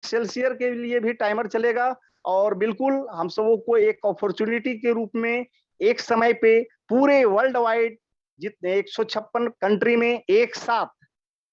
Excelsior के लिए भी टाइमर चलेगा और बिल्कुल हम सबों को एक अपॉर्चुनिटी के रूप में एक समय पे पूरे वर्ल्ड वाइड जितने 156 कंट्री में एक साथ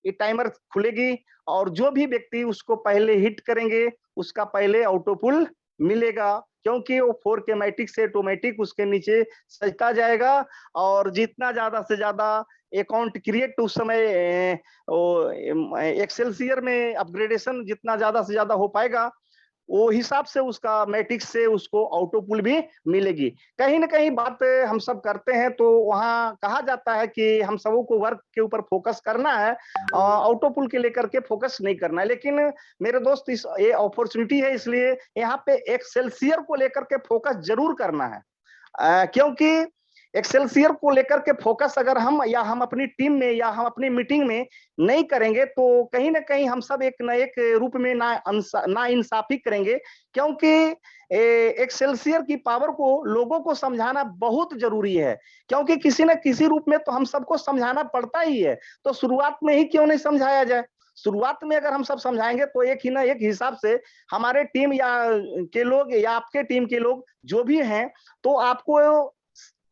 ये टाइमर खुलेगी और जो भी व्यक्ति उसको पहले हिट करेंगे उसका पहले ऑटो पुल मिलेगा, क्योंकि वो 4 के मैटिक से ऑटोमेटिक उसके नीचे सजता जाएगा और जितना ज्यादा से ज्यादा अकाउंट क्रिएट उस समय एक्सेल्सियर में अपग्रेडेशन जितना ज्यादा से ज्यादा हो पाएगा वो हिसाब से उसका मैट्रिक्स से उसको ऑटो पुल भी मिलेगी। कहीं ना कहीं बात हम सब करते हैं तो वहां कहा जाता है कि हम सबों को वर्क के ऊपर फोकस करना है, ऑटो पुल के लेकर के फोकस नहीं करना है। लेकिन मेरे दोस्त इस ये अपॉर्चुनिटी है इसलिए यहाँ पे एक्सेल्सियर को लेकर के फोकस जरूर करना है। क्योंकि एक्सेल्सियर को लेकर के फोकस अगर हम अपनी टीम में या हम अपनी मीटिंग में नहीं करेंगे तो कहीं ना कहीं हम सब एक न एक रूप में ना इंसाफी करेंगे, क्योंकि एक्सेल्सियर की पावर को लोगों को समझाना बहुत जरूरी है। क्योंकि किसी न किसी रूप में तो हम सबको समझाना पड़ता ही है, तो शुरुआत में ही क्यों नहीं समझाया जाए। शुरुआत में अगर हम सब समझाएंगे तो एक ही ना एक हिसाब से हमारे टीम या के लोग या आपके टीम के लोग जो भी हैं तो आपको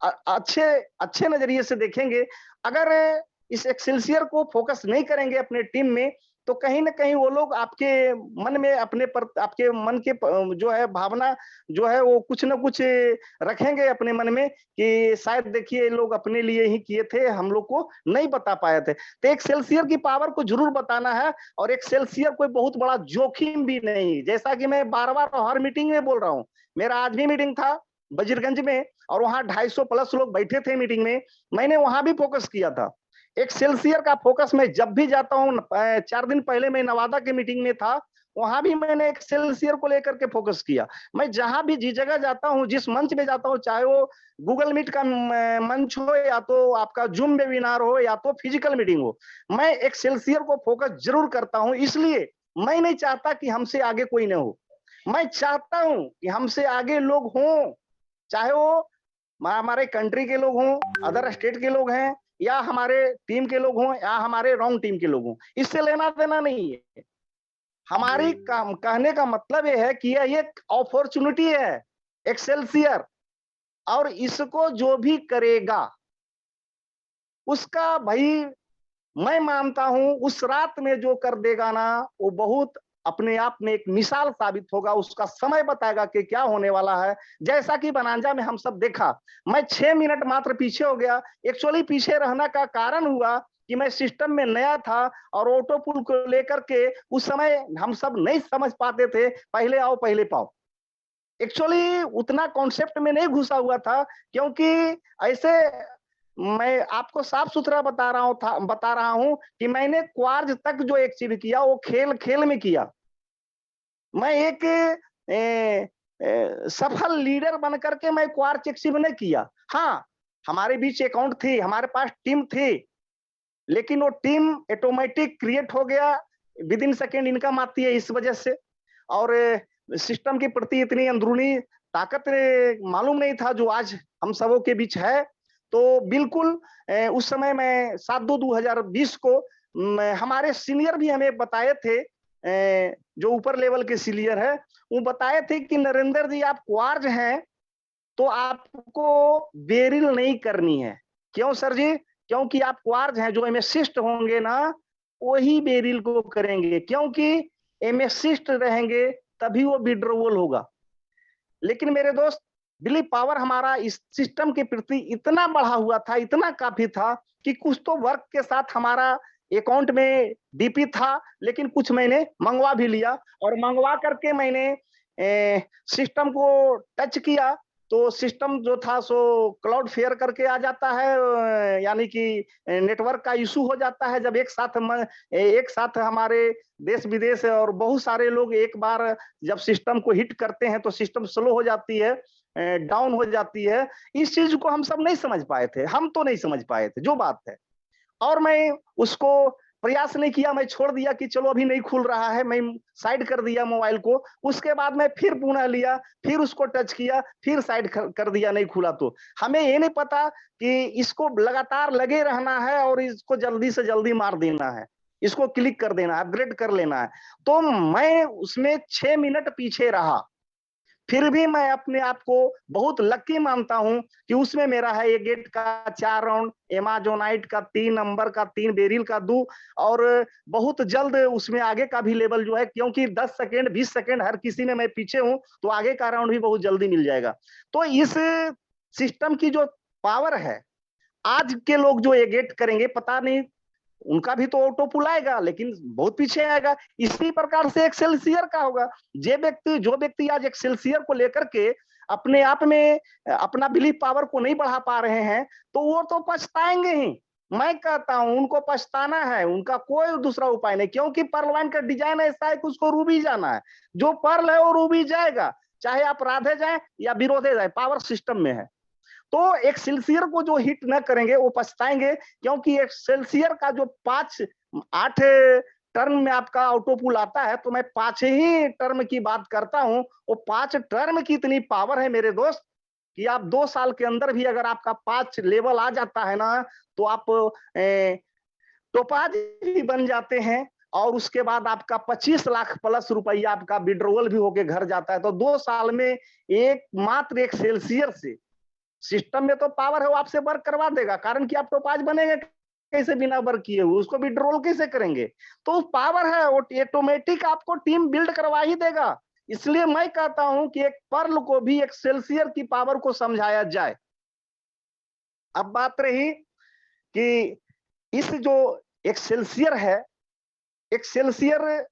अच्छे अच्छे नजरिए से देखेंगे। अगर इस एक्सेल्सियर को फोकस नहीं करेंगे अपने टीम में तो कहीं ना कहीं वो लोग आपके मन में अपने पर आपके मन के जो है भावना जो है वो कुछ ना कुछ रखेंगे अपने मन में कि शायद देखिए लोग अपने लिए ही किए थे, हम लोग को नहीं बता पाए थे। तो एक्सेल्सियर की पावर को जरूर बताना है और एक्सेल्सियर कोई बहुत बड़ा जोखिम भी नहीं, जैसा कि मैं बार बार हर मीटिंग में बोल रहा हूँ। मेरा आज भी मीटिंग था बजीरगंज में और वहां 250 प्लस लोग बैठे थे मीटिंग में, मैंने वहां भी फोकस किया था। एक्सेल्सियर का फोकस मैं जब भी जाता हूँ, 4 दिन पहले मैं नवादा के मीटिंग में था, वहां भी मैंने एक्सेल्सियर को लेकर के फोकस किया। मैं जहां भी जिस जगह जाता हूँ, जिस मंच में जाता हूँ, चाहे वो गूगल मीट का मंच हो या तो आपका जूम वेबिनार हो या तो फिजिकल मीटिंग हो, मैं एक्सेल्सियर को फोकस जरूर करता हूँ। इसलिए मैं नहीं चाहता कि हमसे आगे कोई न हो, मैं चाहता हूं कि हमसे आगे लोग हों, चाहे वो हमारे कंट्री के लोग हों, अदर स्टेट के लोग हैं या हमारे टीम के लोग हों या हमारे रॉन्ग टीम के लोग हों, इससे लेना देना नहीं है। हमारी काम कहने का मतलब ये है कि यह एक अपॉर्चुनिटी है एक्सेल्सियर, और इसको जो भी करेगा उसका भाई मैं मानता हूं उस रात में जो कर देगा ना वो बहुत अपने आप में एक मिसाल साबित होगा। उसका समय बताएगा कि क्या होने वाला है। जैसा कि बनांजा में हम सब देखा, मैं 6 मिनट मात्र पीछे हो गया। एक्चुअली पीछे रहने का कारण हुआ कि मैं सिस्टम में नया था और ऑटो पुल को लेकर के उस समय हम सब नहीं समझ पाते थे, पहले आओ पहले पाओ। एक्चुअली उतना कॉन्सेप्ट में नहीं घुसा हुआ था, क्योंकि ऐसे मैं आपको साफ सुथरा बता रहा हूं कि मैंने क्वार्ज तक जो अचीव किया वो खेल खेल में किया। मैं एक सफल लीडर बन करके मैं क्वार्ज अचीव नहीं किया। हाँ, हमारे बीच अकाउंट थी, हमारे पास टीम थी, लेकिन वो टीम ऑटोमेटिक क्रिएट हो गया, विद इन सेकेंड इनकम आती है इस वजह से। और सिस्टम के प्रति इतनी अंदरूनी ताकत मालूम नहीं था जो आज हम सबों के बीच है। तो बिल्कुल उस समय मैं 7/2/2020 को हमारे सीनियर भी हमें बताए थे, जो ऊपर लेवल के सीनियर है वो बताए थे कि नरेंद्र जी आप क्वार्ज हैं तो आपको बेरिल नहीं करनी है। क्यों सर जी? क्योंकि आप क्वार्ज हैं, जो एमएसिस्ट होंगे ना वही बेरिल को करेंगे, क्योंकि एमएसिस्ट रहेंगे तभी वो विड्रोवल होगा। लेकिन मेरे दोस्त बिलीव पावर हमारा इस सिस्टम के प्रति इतना बढ़ा हुआ था, इतना काफी था कि कुछ तो वर्क के साथ हमारा अकाउंट में डीपी था, लेकिन कुछ मैंने मंगवा भी लिया और मंगवा करके मैंने सिस्टम को टच किया तो सिस्टम जो था सो क्लाउड फेयर करके आ जाता है, यानी कि नेटवर्क का इशू हो जाता है जब एक साथ हमारे देश विदेश और बहुत सारे लोग एक बार जब सिस्टम को हिट करते हैं तो सिस्टम स्लो हो जाती है, डाउन हो जाती है। इस चीज को हम सब नहीं समझ पाए थे, हम तो नहीं समझ पाए थे जो बात है, और मैं उसको प्रयास नहीं किया, मैं छोड़ दिया कि चलो अभी नहीं खुल रहा है, मैं साइड कर दिया मोबाइल को। उसके बाद मैं फिर पुनः लिया, फिर उसको टच किया, फिर साइड कर दिया, नहीं खुला। तो हमें ये नहीं पता कि इसको लगातार लगे रहना है और इसको जल्दी से जल्दी मार देना है। इसको क्लिक कर देना है, अपग्रेड कर लेना है। तो मैं उसमें 6 मिनट पीछे रहा, फिर भी मैं अपने आप को बहुत लकी मानता हूं कि उसमें मेरा है एक गेट का 4 राउंड, एमाजोनाइट का 3 नंबर का 3 बेरिल का दू, और बहुत जल्द उसमें आगे का भी लेवल जो है, क्योंकि 10 सेकेंड 20 सेकेंड हर किसी में मैं पीछे हूं, तो आगे का राउंड भी बहुत जल्दी मिल जाएगा। तो इस सिस्टम की जो पावर है, आज के लोग जो ये गेट करेंगे पता नहीं, उनका भी तो ऑटो पुल आएगा लेकिन बहुत पीछे आएगा। इसी प्रकार से एक्सेल्सियर का होगा। जो व्यक्ति आज एक्सेल्सियर को लेकर के अपने आप में अपना बिलीफ पावर को नहीं बढ़ा पा रहे हैं, तो वो तो पछताएंगे ही। मैं कहता हूं उनको पछताना है, उनका कोई दूसरा उपाय नहीं, क्योंकि पर्ल वाइन का डिजाइन ऐसा है कि उसको रूबी जाना है। जो पर्ल है वो रूबी जाएगा, चाहे आप राधे जाए या विरोधे जाए, पावर सिस्टम में है। तो एक्सेल्सियर को जो हिट न करेंगे वो पछताएंगे, क्योंकि एक्सेल्सियर का जो 8 टर्म में आपका ऑटोपुल आता है, तो मैं 5 ही टर्म की बात करता हूं। वो 5 टर्म की इतनी पावर है मेरे दोस्त कि आप 2 साल के अंदर भी अगर आपका 5 लेवल आ जाता है ना, तो आप टोपाज भी बन जाते हैं, और उसके बाद आपका 25 लाख प्लस रुपया आपका विड्रोवल भी होके घर जाता है। तो 2 साल में एक मात्र एक्सेल्सियर से, सिस्टम में तो पावर है, वो आपसे वर्क करवा देगा, कारण कि आप टोपाज बनेंगे कैसे बिना वर्क किए हुए, उसको भी ड्रोल कैसे करेंगे। तो पावर है, वो ऑटोमेटिक आपको टीम बिल्ड करवा ही देगा। इसलिए मैं कहता हूं कि एक पर्ल को भी एक्सेल्सियर की पावर को समझाया जाए। अब बात रही कि इस जो एक्सेल्सियर है, एक्सेल्सियर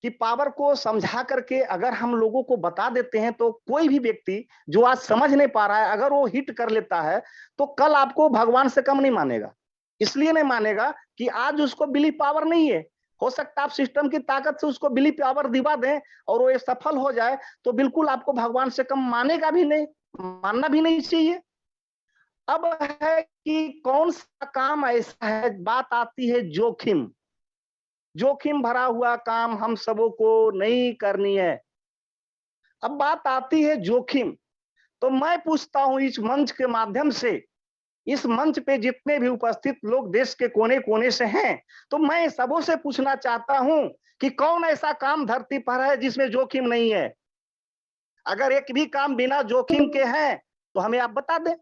की पावर को समझा करके अगर हम लोगों को बता देते हैं, तो कोई भी व्यक्ति जो आज समझ नहीं पा रहा है, अगर वो हिट कर लेता है, तो कल आपको भगवान से कम नहीं मानेगा। इसलिए नहीं मानेगा कि आज उसको बिलीफ पावर नहीं है। हो सकता है आप सिस्टम की ताकत से उसको बिलीफ पावर दिवा दें और वो ये सफल हो जाए, तो बिल्कुल आपको भगवान से कम मानेगा भी नहीं, मानना भी नहीं चाहिए। अब है कि कौन सा काम ऐसा है, बात आती है जोखिम। जोखिम भरा हुआ काम हम सबों को नहीं करनी है। अब बात आती है जोखिम, तो मैं पूछता हूं इस मंच के माध्यम से, इस मंच पे जितने भी उपस्थित लोग देश के कोने कोने से हैं, तो मैं सबों से पूछना चाहता हूं कि कौन ऐसा काम धरती पर है जिसमें जोखिम नहीं है। अगर एक भी काम बिना जोखिम के है तो हमें आप बता दें।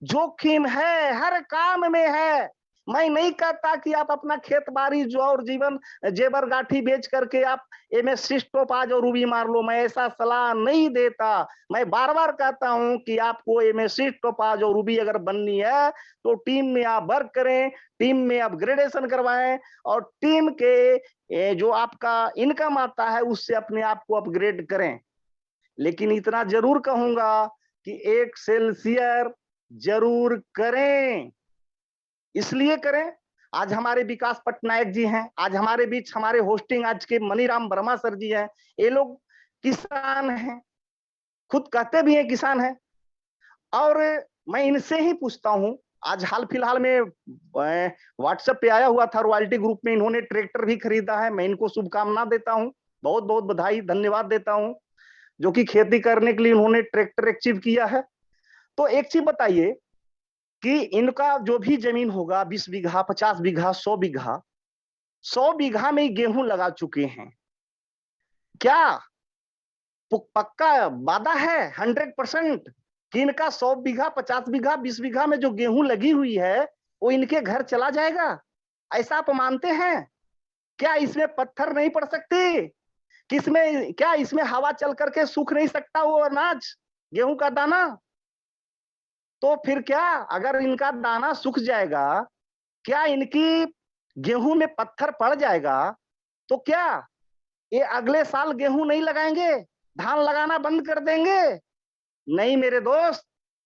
जोखिम है, हर काम में है। मैं नहीं कहता कि आप अपना खेत बाड़ी जो और जीवन जेबर गाठी बेच करके आप एमएससी टोपाज और रूबी मार लो, मैं ऐसा सलाह नहीं देता। मैं बार बार कहता हूं कि आपको एमएससी टोपाज और रूबी अगर बननी है, तो टीम में आप वर्क करें, टीम में अपग्रेडेशन करवाएं, और टीम के जो आपका इनकम आता है उससे अपने आप को अपग्रेड करें। लेकिन इतना जरूर कहूंगा कि एक्सेल्सियर जरूर करें। इसलिए करें, आज हमारे विकास पटनायक जी हैं, आज हमारे बीच हमारे होस्टिंग आज के मनीराम वर्मा सर जी हैं। ये लोग किसान हैं, खुद कहते भी हैं किसान हैं, और मैं इनसे ही पूछता हूं। आज हाल फिलहाल में व्हाट्सएप पे आया हुआ था, रॉयल्टी ग्रुप में इन्होंने ट्रैक्टर भी खरीदा है। मैं इनको शुभकामना देता हूं, बहुत बहुत बधाई धन्यवाद देता हूं, जो कि खेती करने के लिए इन्होंने ट्रैक्टर अचीव किया है। तो एक चीज बताइए कि इनका जो भी जमीन होगा, 20 बीघा 50 बीघा 100 बीघा, 100 बीघा में गेहूं लगा चुके हैं, क्या पक्का वादा है 100% कि इनका 100 बीघा 50 बीघा 20 बीघा में जो गेहूं लगी हुई है वो इनके घर चला जाएगा? ऐसा आप मानते हैं? क्या इसमें पत्थर नहीं पड़ सकते? किसमें, क्या इसमें हवा चल करके सूख नहीं सकता वो अनाज, गेहूं का दाना? तो फिर क्या, अगर इनका दाना सूख जाएगा, क्या इनकी गेहूं में पत्थर पड़ जाएगा, तो क्या ये अगले साल गेहूं नहीं लगाएंगे, धान लगाना बंद कर देंगे? नहीं मेरे दोस्त,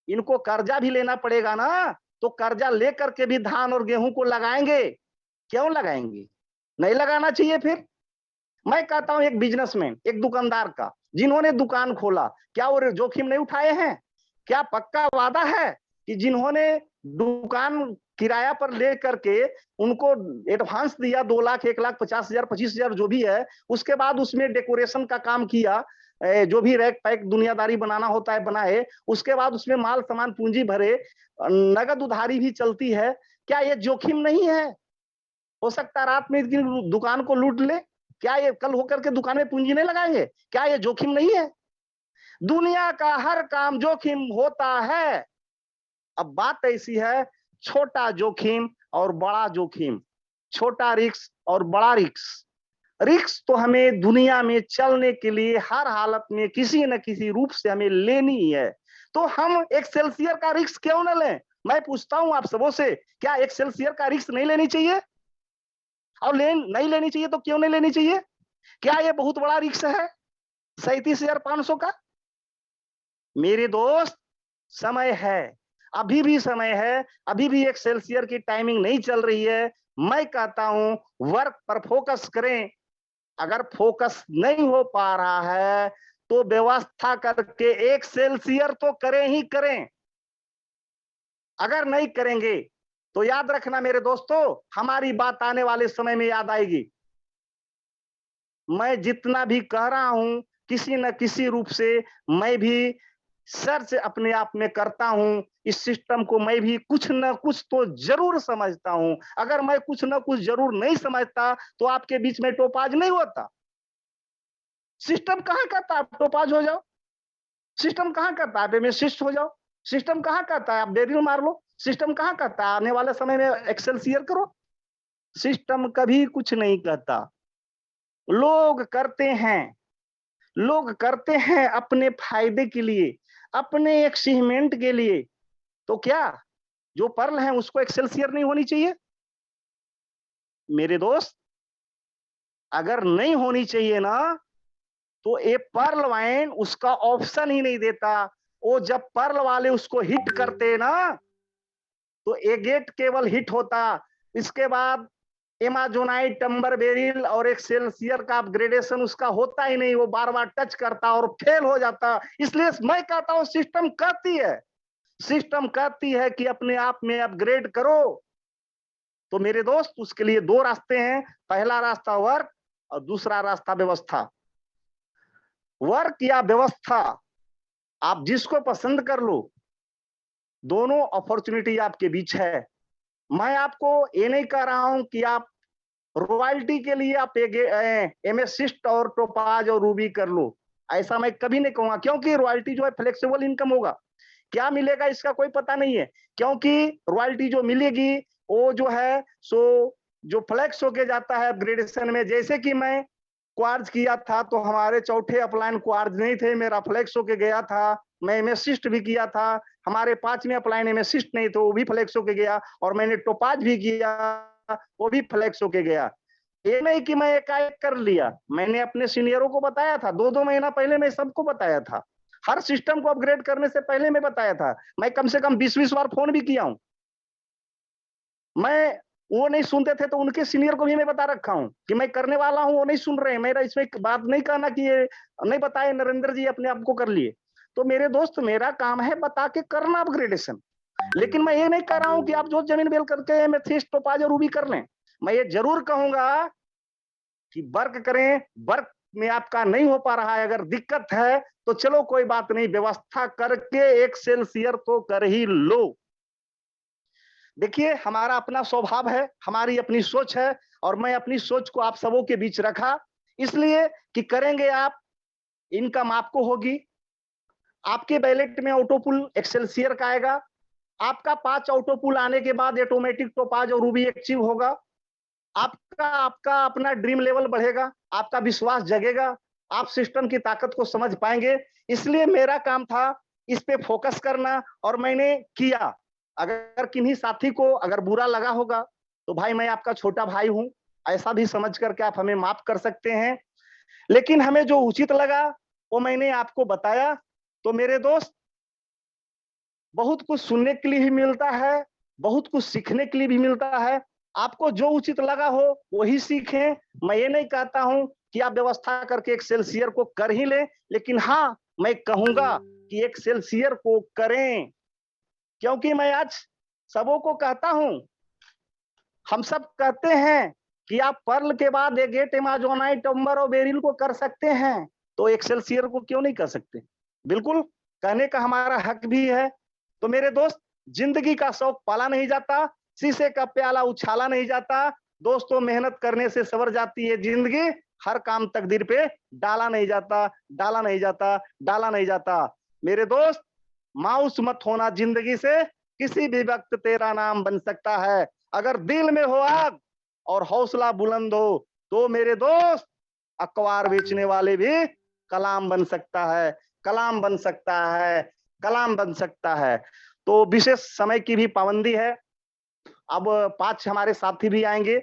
इनको कर्जा भी लेना पड़ेगा ना, तो कर्जा लेकर के भी धान और गेहूं को लगाएंगे। क्यों लगाएंगे? नहीं लगाना चाहिए। फिर मैं कहता हूं एक बिजनेसमैन, एक दुकानदार का, जिन्होंने दुकान खोला, क्या वो जोखिम नहीं उठाए हैं? क्या पक्का वादा है कि जिन्होंने दुकान किराया पर ले करके उनको एडवांस दिया 2 लाख 1 लाख 50,000 25,000 जो भी है, उसके बाद उसमें डेकोरेशन का काम किया, जो भी रैक पैक दुनियादारी बनाना होता है बनाए, उसके बाद उसमें माल सामान पूंजी भरे, नगद उधारी भी चलती है, क्या ये जोखिम नहीं है? हो सकता है रात में इतनी दुकान को लूट ले। क्या ये कल होकर के दुकान में पूंजी नहीं लगाएंगे? क्या ये जोखिम नहीं है? दुनिया का हर काम जोखिम होता है। अब बात ऐसी है, छोटा जोखिम और बड़ा जोखिम, छोटा रिस्क और बड़ा रिस्क। रिस्क तो हमें दुनिया में चलने के लिए हर हालत में किसी न किसी रूप से हमें लेनी ही है। तो हम एक्सेल्सियर का रिस्क क्यों न लें? मैं पूछता हूं आप सबों से, क्या एक्सेल्सियर का रिस्क नहीं लेनी चाहिए? और नहीं लेनी चाहिए तो क्यों नहीं लेनी चाहिए? क्या ये बहुत बड़ा रिस्क है 37,500 का? मेरे दोस्त, समय है, अभी भी समय है, अभी भी एक्सेल्सियर की टाइमिंग नहीं चल रही है। मैं कहता हूं वर्क पर फोकस करें। अगर फोकस नहीं हो पा रहा है तो व्यवस्था करके एक्सेल्सियर तो करें ही करें। अगर नहीं करेंगे तो याद रखना मेरे दोस्तों, हमारी बात आने वाले समय में याद आएगी। मैं जितना भी कह रहा हूं, किसी न किसी रूप से मैं भी सर्च अपने आप में करता हूं। इस सिस्टम को मैं भी कुछ न कुछ तो जरूर समझता हूं। अगर मैं कुछ न कुछ जरूर नहीं समझता तो आपके बीच में टोपाज नहीं होता। सिस्टम कहां कहता है आप टोपाज हो जाओ? सिस्टम कहां कहता है आप शिष्ट हो जाओ? सिस्टम कहां कहता है आप बेरिल मार लो? सिस्टम कहां कहता है आने वाले समय में एक्सेल्सियर करो? सिस्टम कभी कुछ नहीं कहता। लोग करते हैं, लोग करते हैं अपने फायदे के लिए, अपने एक्सपेरिमेंट के लिए। तो क्या जो पर्ल है उसको एक्सेल्सियर नहीं होनी चाहिए? मेरे दोस्त, अगर नहीं होनी चाहिए ना, तो ये पर्ल वाइन उसका ऑप्शन ही नहीं देता। वो जब पर्ल वाले उसको हिट करते ना, तो ए गेट केवल हिट होता। इसके बाद एमाजोनाइट, टम्बर बेरिल और एक्सेल्सियर का अपग्रेडेशन उसका होता ही नहीं। वो बार बार टच करता और फेल हो जाता। इसलिए मैं कहता हूं सिस्टम कहती है, सिस्टम कहती है कि अपने आप में अपग्रेड करो। तो मेरे दोस्त, उसके लिए दो रास्ते हैं। पहला रास्ता वर्क और दूसरा रास्ता व्यवस्था। वर्क या व्यवस्था, आप जिसको पसंद कर लो, दोनों अपॉर्चुनिटी आपके बीच है। मैं आपको ये नहीं कह रहा हूं कि आप रॉयल्टी के लिए आप एमएसिस्ट और टोपाज और रूबी कर लो। ऐसा मैं कभी नहीं कहूंगा, क्योंकि रॉयल्टी जो है फ्लेक्सिबल इनकम होगा। क्या मिलेगा इसका कोई पता नहीं है, क्योंकि रॉयल्टी जो मिलेगी वो जो है सो जो फ्लेक्स होके जाता है अपग्रेडेशन में। जैसे कि मैं क्वार्ज किया था तो हमारे चौथे अपलाइन क्वार्ज नहीं थे, मेरा फ्लेक्स होके गया था। मैं एमएसिस्ट भी किया था, हमारे पांचवें अपलाइन एमएसिस्ट नहीं थे, वो भी फ्लेक्स होके गया। और मैंने टोपाज भी किया, वो भी फ्लेक्स होके गया। ये नहीं कि मैं एकाएक कर लिया, मैंने अपने सीनियरों को बताया था, 2-2 महीना पहले मैं सबको बताया था। हर सिस्टम को अपग्रेड करने से पहले मैं बताया था। मैं कम से कम 20-20 बार फोन भी किया हूं। मैं वो नहीं सुनते थे तो उनके सीनियर को भी मैं बता रखा हूं कि मैं करने वाला हूं, वो नहीं सुन रहे हैं। मेरा इसमें बात नहीं कहना कि ये नहीं बताए नरेंद्र जी अपने आप को कर लिए। तो मेरे दोस्त, मेरा काम है बता के करना अपग्रेडेशन। लेकिन मैं ये नहीं कह रहा हूं कि आप जो जमीन बेल करके मेथिस्ट टोपाज और रूबी कर लें। मैं ये जरूर कहूंगा कि वर्क करें। वर्क में आपका नहीं हो पा रहा है, अगर दिक्कत है तो चलो कोई बात नहीं, व्यवस्था करके एक्सेल्सियर तो कर ही लो। देखिए, हमारा अपना स्वभाव है, हमारी अपनी सोच है, और मैं अपनी सोच को आप सबों के बीच रखा इसलिए कि करेंगे आप, इनकम आपको होगी। आपके बैलेट में ऑटोपुल एक्सेल्सियर का आएगा। आपका 5 ऑटोपुल आने के बाद ऑटोमेटिक टोपाज और रूबी एक्टिव होगा। आपका आपका अपना ड्रीम लेवल बढ़ेगा, आपका विश्वास जगेगा, आप सिस्टम की ताकत को समझ पाएंगे। इसलिए मेरा काम था इस पे फोकस करना, और मैंने किया। अगर किन्हीं साथी को अगर बुरा लगा होगा तो भाई, मैं आपका छोटा भाई हूं, ऐसा भी समझ करके आप हमें माफ कर सकते हैं। लेकिन हमें जो उचित लगा वो मैंने आपको बताया। तो मेरे दोस्त, बहुत कुछ सुनने के लिए भी मिलता है, बहुत कुछ सीखने के लिए भी मिलता है। आपको जो उचित लगा हो वही सीखें। मैं ये नहीं कहता हूं कि आप व्यवस्था करके एक्सेल्सियर को कर ही लें, लेकिन हाँ, मैं कहूंगा कि एक्सेल्सियर को करें। क्योंकि मैं आज सबों को कहता हूं, हम सब कहते हैं कि आप पर्ल के बाद एगेट, एमाजोनाइट, टम्बर और बेरिल को कर सकते हैं, तो एक्सेल्सियर को क्यों नहीं कर सकते? बिल्कुल, कहने का हमारा हक भी है। तो मेरे दोस्त, जिंदगी का शौक पाला नहीं जाता, शीशे का प्याला उछाला नहीं जाता। दोस्तों मेहनत करने से सवर जाती है जिंदगी, हर काम तकदीर पे डाला नहीं जाता, डाला नहीं जाता, डाला नहीं जाता। मेरे दोस्त, मायूस मत होना जिंदगी से, किसी भी वक्त तेरा नाम बन सकता है। अगर दिल में हो आग और हौसला बुलंद हो, तो मेरे दोस्त अखबार बेचने वाले भी कलाम बन सकता है, कलाम बन सकता है, कलाम बन सकता है। तो विशेष समय की भी पाबंदी है। अब 5 हमारे साथी भी आएंगे।